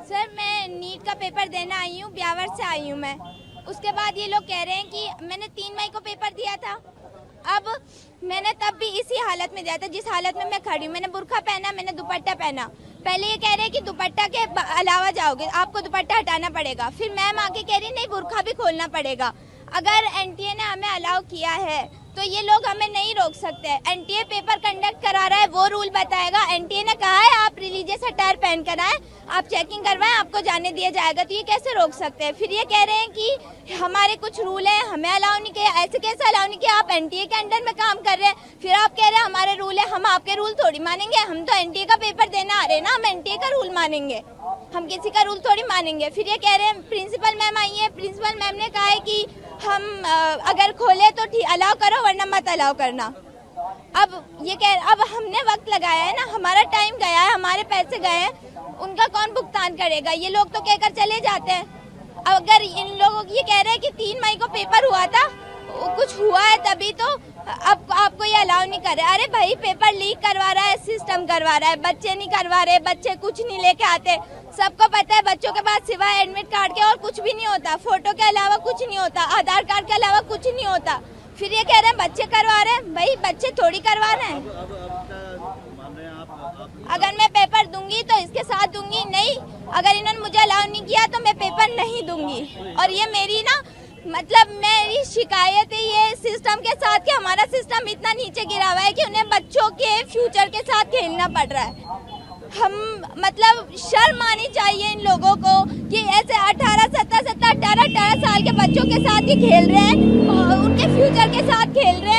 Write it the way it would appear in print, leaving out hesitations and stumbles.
Sir मैं NEET का paper देना आई हूँ, ब्यावर से आई हूँ मैं। उसके बाद ये लोग कह रहे हैं कि मैंने 3 मई को पेपर दिया था। अब मैंने तब भी इसी हालत में दिया था जिस हालत में मैं खड़ी हूँ। मैंने बुर्का पहना, मैंने दुपट्टा पहना। पहले ये कह रहे हैं कि दुपट्टा के अलावा जाओगे, आपको दुपट्टा हटाना पड़ेगा। फिर मैम आके कह रही नहीं, बुर्का भी खोलना पड़ेगा। अगर एनटीए ने हमें अलाउ किया है तो ये लोग हमें नहीं रोक सकते। एनटीए पेपर कंडक्ट करा रहा है, वो रूल बताएगा। एनटीए ने कहा है आप रिलीजियस अटायर पहन कर आए, आप चेकिंग करवाएं, आपको जाने दिया जाएगा। तो ये कैसे रोक सकते हैं? फिर ये कह रहे हैं कि हमारे कुछ रूल है, हमें अलाउ नहीं किया। ऐसे कैसे अलाउ नहीं किया? आप एनटीए के अंडर में काम कर रहे हैं, फिर आप कह रहे हैं हमारे रूल है। हम आपके रूल थोड़ी मानेंगे, हम तो एनटीए का पेपर देने आ रहे हैं ना, हम एनटीए का रूल मानेंगे, हम किसी का रूल थोड़ी मानेंगे। फिर ये कह रहे हैं प्रिंसिपल मैम आई है, प्रिंसिपल मैम ने कहा है कि हम अगर खोले तो ठीक अलाउ करो, वरना मत अलाउ करना। अब हमने वक्त लगाया है ना, हमारा टाइम गया है, हमारे पैसे गए हैं, उनका कौन भुगतान करेगा? ये लोग तो कहकर चले जाते हैं। अगर इन लोगों ये कह रहे हैं कि 3 मई को पेपर हुआ था, कुछ हुआ है तभी तो अब आपको ये अलाउ नहीं कर रहे। अरे भाई पेपर लीक करवा रहा है, सिस्टम करवा रहा है, बच्चे नहीं करवा रहे, बच्चे कुछ नहीं लेके आते। सबको पता है बच्चों के पास सिवाय एडमिट कार्ड के और कुछ भी नहीं होता, फोटो के अलावा कुछ नहीं होता, आधार कार्ड के अलावा कुछ नहीं होता। फिर ये कह रहे हैं बच्चे करवा रहे हैं, भाई बच्चे थोड़ी करवा रहे हैं। अगर मैं पेपर दूंगी तो इसके साथ दूंगी, नहीं अगर इन्होंने मुझे अलाउ नहीं किया तो मैं पेपर नहीं दूंगी। और ये मेरी ना मतलब मेरी शिकायत है ये सिस्टम के साथ कि हमारा सिस्टम इतना नीचे गिरा हुआ है कि उन्हें बच्चों के फ्यूचर के साथ खेलना पड़ रहा है। हम मतलब शर्म आनी चाहिए इन लोगों को कि ऐसे 18 साल के बच्चों के साथ ही खेल रहे हैं, उनके फ्यूचर के साथ खेल रहे हैं।